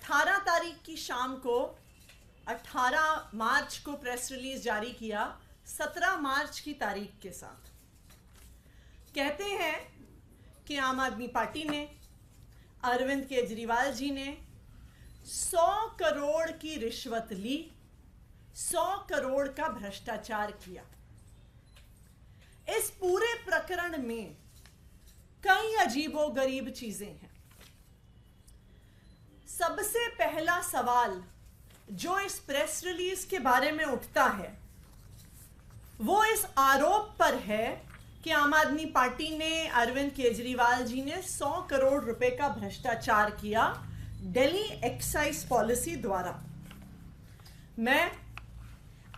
18 तारीख की शाम को 18 मार्च को प्रेस रिलीज जारी किया 17 मार्च की तारीख के साथ। कहते हैं कि आम आदमी पार्टी ने, अरविंद केजरीवाल जी ने 100 करोड़ की रिश्वत ली, 100 करोड़ का भ्रष्टाचार किया। इस पूरे प्रकरण में कई अजीबोगरीब चीजें हैं। सबसे पहला सवाल जो इस प्रेस रिलीज के बारे में उठता है वो इस आरोप पर है कि आम आदमी पार्टी ने, अरविंद केजरीवाल जी ने 100 करोड़ रुपए का भ्रष्टाचार किया दिल्ली एक्साइज पॉलिसी द्वारा। मैं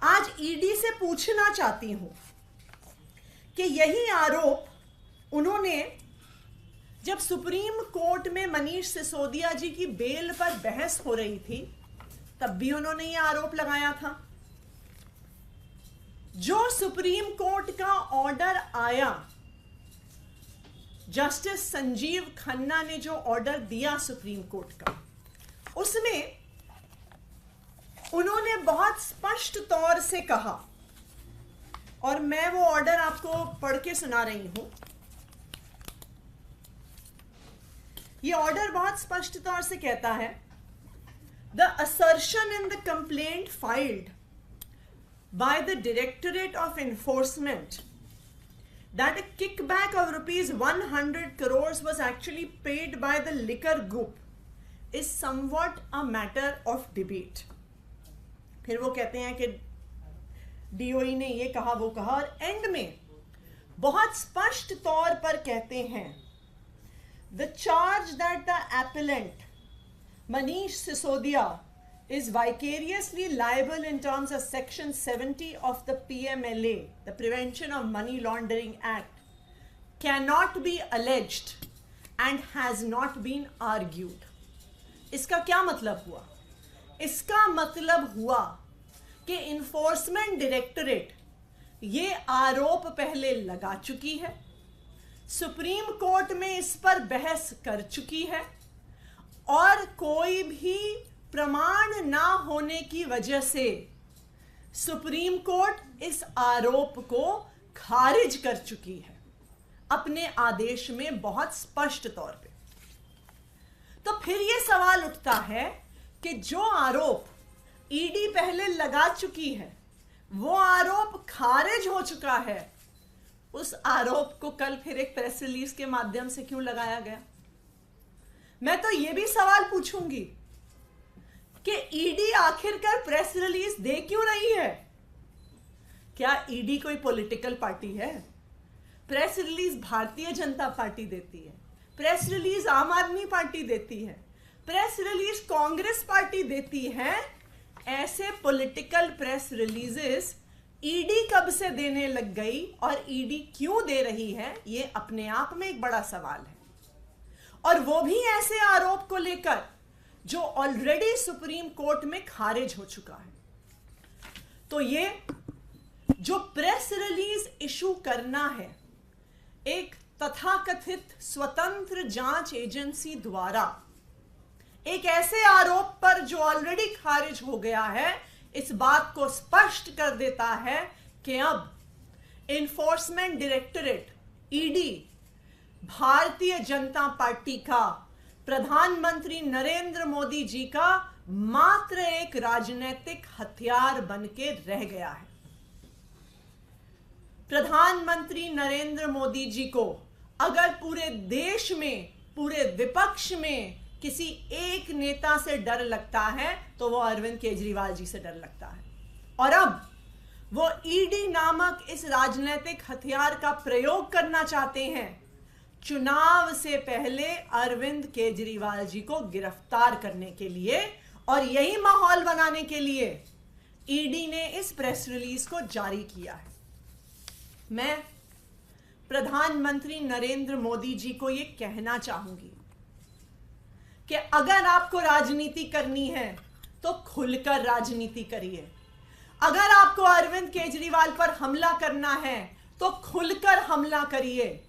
आज ईडी से पूछना चाहती हूं कि यही आरोप उन्होंने जब सुप्रीम कोर्ट में मनीष सिसोदिया जी की बेल पर बहस हो रही थी तब भी उन्होंने यह आरोप लगाया था। जो सुप्रीम कोर्ट का ऑर्डर आया, जस्टिस संजीव खन्ना ने जो ऑर्डर दिया सुप्रीम कोर्ट का, उसमें उन्होंने बहुत स्पष्ट तौर से कहा, और मैं वो ऑर्डर आपको पढ़ के सुना रही हूं। ये ऑर्डर बहुत स्पष्ट तौर से कहता है, the assertion in the complaint filed by the Directorate of Enforcement that a kickback of rupees 100 crores was actually paid by the liquor group is somewhat a matter of debate. फिर वो कहते हैं कि DOE ने ये कहा वो कहा, और एंड में बहुत स्पष्ट तौर पर कहते हैं, the charge that the appellant Manish Sisodia is vicariously liable in terms of Section 70 of the PMLA, the Prevention of Money Laundering Act, cannot be alleged and has not been argued. इसका क्या मतलब हुआ? इसका मतलब हुआ कि enforcement directorate ये आरोप पहले लगा चुकी है, सुप्रीम कोर्ट में इस पर बहस कर चुकी है, और कोई भी प्रमाण ना होने की वजह से सुप्रीम कोर्ट इस आरोप को खारिज कर चुकी है अपने आदेश में बहुत स्पष्ट तौर पे। तो फिर यह सवाल उठता है कि जो आरोप ईडी पहले लगा चुकी है, वो आरोप खारिज हो चुका है, उस आरोप को कल फिर एक प्रेस रिलीज के माध्यम से क्यों लगाया गया? मैं तो यह भी सवाल पूछूंगी कि ईडी आखिरकार प्रेस रिलीज दे क्यों रही है? क्या ईडी कोई पॉलिटिकल पार्टी है? Press release Bharatiya Janata party देती है, प्रेस रिलीज आम आदमी पार्टी देती है, प्रेस रिलीज कांग्रेस पार्टी देती है। ऐसे पॉलिटिकल प्रेस रिलीजेस ईडी कब से देने लग गई और ईडी क्यों दे रही है, ये अपने आप में एक बड़ा सवाल है। और वो भी ऐसे आरोप को लेकर जो ऑलरेडी सुप्रीम कोर्ट में खारिज हो चुका है। तो ये जो प्रेस रिलीज इशू करना है एक तथाकथित स्वतंत्र जांच एजेंसी द्वारा एक ऐसे आरोप पर जो ऑलरेडी खारिज हो गया है, इस बात को स्पष्ट कर देता है कि अब enforcement directorate ED Bharatiya Janata party का, प्रधानमंत्री नरेंद्र मोदी जी का मात्र एक राजनीतिक हथियार बनके रह गया है। प्रधानमंत्री नरेंद्र मोदी जी को अगर पूरे देश में, पूरे विपक्ष में किसी एक नेता से डर लगता है तो वो अरविंद केजरीवाल जी से डर लगता है। और अब वो ईडी नामक इस राजनीतिक हथियार का प्रयोग करना चाहते हैं चुनाव से पहले अरविंद केजरीवाल जी को गिरफ्तार करने के लिए, और यही माहौल बनाने के लिए ईडी ने इस प्रेस रिलीज को जारी किया है। मैं प्रधानमंत्री नरेंद्र मोदी जी को यह कहना चाहूंगी कि अगर आपको राजनीति करनी है तो खुलकर राजनीति करिए। अगर आपको अरविंद केजरीवाल पर हमला करना है तो खुलकर हमला करिए।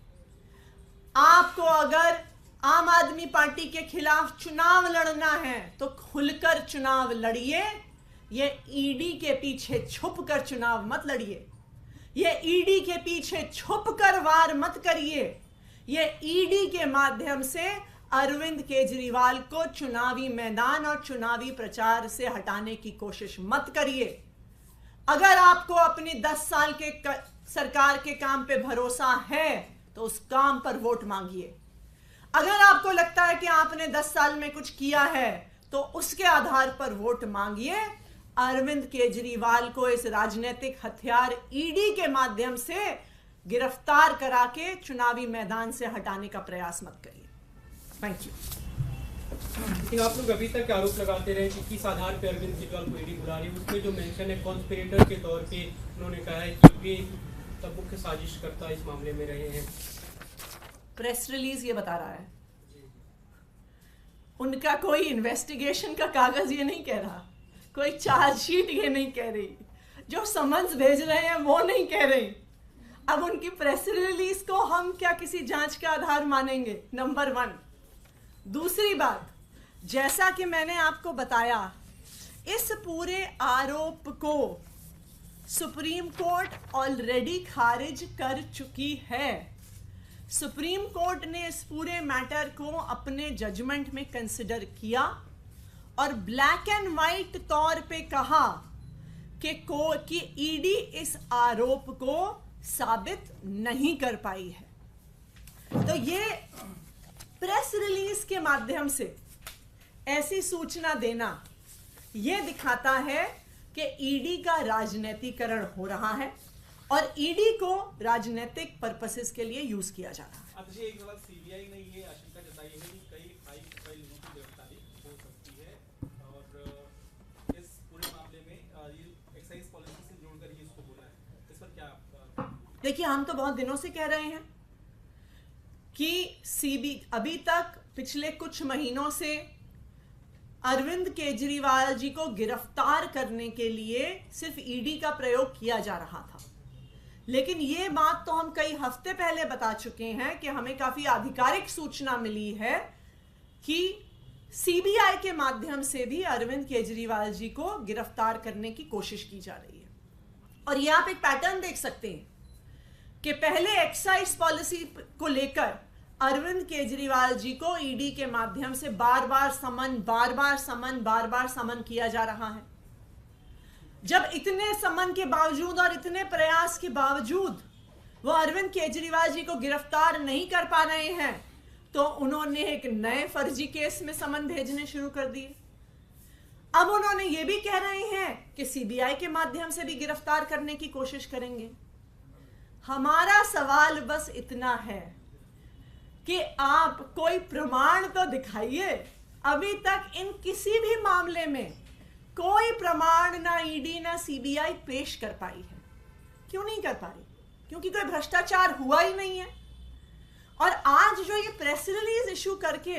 आपको अगर आम आदमी पार्टी के खिलाफ चुनाव लड़ना है तो खुलकर चुनाव लड़िए, ये ईडी के पीछे छुपकर चुनाव मत लड़िए, ये ईडी के पीछे छुपकर वार मत करिए, ये ईडी के माध्यम से अरविंद केजरीवाल को चुनावी मैदान और चुनावी प्रचार से हटाने की कोशिश मत करिए। अगर आपको अपनी 10 साल के सरकार के काम पे भरोसा है तो उस काम पर वोट मांगिए। अगर आपको लगता है कि आपने 10 साल में कुछ किया है तो उसके आधार पर वोट मांगिए। अरविंद केजरीवाल को इस राजनीतिक हथियार ईडी के माध्यम से गिरफ्तार करा के चुनावी मैदान से हटाने का प्रयास मत करिए। Thank you. आप लोग अभी तक आरोप लगाते रहे कि किस आधार पर अरविंद केजरीवाल को ईडी बुला रही है, उसमें जो मेंशन है कॉन्स्पिरेटर के तौर पे उन्होंने कहा है कि वे तब मुख्य साजिशकर्ता इस मामले में रहे हैं। प्रेस रिलीज ये बता रहा है, उनका कोई इन्वेस्टिगेशन का कागज ये नहीं कह रहा, कोई चार्जशीट ये नहीं कह रही, जो समन्स भेज रहे हैं वो नहीं कह रही। अब उनकी प्रेस रिलीज को हम क्या किसी जांच का आधार मानेंगे? नंबर 1। दूसरी बात, जैसा कि मैंने आपको बताया, इस पूरे आरोप को सुप्रीम कोर्ट ऑलरेडी खारिज कर चुकी है। सुप्रीम कोर्ट ने इस पूरे मैटर को अपने जजमेंट में कंसिडर किया और ब्लैक एंड व्हाइट तौर पे कहा कि ईडी इस आरोप को साबित नहीं कर पाई है। तो ये प्रेस रिलीज के माध्यम से ऐसी सूचना देना ये दिखाता है कि ईडी का राजनीतिकरण हो रहा है और ईडी को राजनीतिक पर्पसेस के लिए यूज किया जा रहा है। अब जी एक सवाल, सीबीआई ने ये आशंका जताई है कि कई हाई प्रोफाइल लोगों की गिरफ्तारी हो सकती है और इस पूरे मामले में ये एक्साइज पॉलिसी से जोड़कर ये इसको बोला है, इस पर क्या आप? देखिए, हम तो बहुत दिनों से कह रहे हैं कि अभी तक पिछले कुछ महीनों से अरविंद केजरीवाल जी को गिरफ्तार करने के लिए सिर्फ ईडी का प्रयोग किया जा रहा था, लेकिन ये बात तो हम कई हफ्ते पहले बता चुके हैं कि हमें काफी आधिकारिक सूचना मिली है कि सीबीआई के माध्यम से भी अरविंद केजरीवाल जी को गिरफ्तार करने की कोशिश की जा रही है। और ये आप एक पैटर्न देख सकते हैं कि पहले एक्साइज पॉलिसी को लेकर अरविंद केजरीवाल जी को ईडी के माध्यम से बार बार समन किया जा रहा है। जब इतने समन के बावजूद और इतने प्रयास के बावजूद वो अरविंद केजरीवाल जी को गिरफ्तार नहीं कर पा रहे हैं तो उन्होंने एक नए फर्जी केस में समन भेजने शुरू कर दिए। अब उन्होंने ये भी कह रहे हैं कि सीबीआई के माध्यम से भी गिरफ्तार करने की कोशिश करेंगे। हमारा सवाल बस इतना है कि आप कोई प्रमाण तो दिखाइए। अभी तक इन किसी भी मामले में कोई प्रमाण ना ईडी ना सीबीआई पेश कर पाई है। क्यों नहीं कर पा रही? क्योंकि कोई भ्रष्टाचार हुआ ही नहीं है। और आज जो ये प्रेस रिलीज इशू करके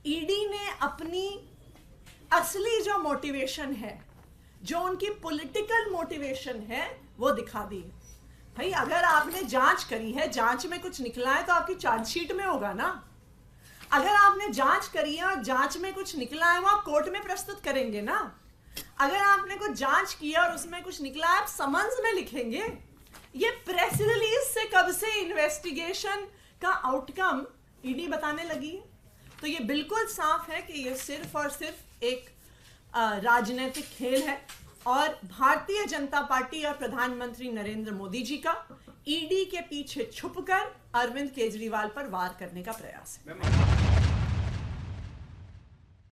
ईडी ने अपनी असली जो मोटिवेशन है, जो उनकी पॉलिटिकल मोटिवेशन है, वो दिखा दी है। भाई, अगर आपने जांच करी है, जांच में कुछ निकला है तो आपकी चार्जशीट में होगा ना। अगर आपने जांच करी है और जांच में कुछ निकला है वो आप कोर्ट में प्रस्तुत करेंगे ना। अगर आपने कुछ जांच किया और उसमें कुछ निकला है आप समन्स में लिखेंगे। ये प्रेस रिलीज से कब से इन्वेस्टिगेशन का आउटकम ईडी बताने लगी है। तो ये बिल्कुल साफ है कि ये सिर्फ और सिर्फ एक राजनीतिक खेल है और भारतीय जनता पार्टी और प्रधानमंत्री नरेंद्र मोदी जी का ईडी के पीछे छुपकर अरविंद केजरीवाल पर वार करने का प्रयास है।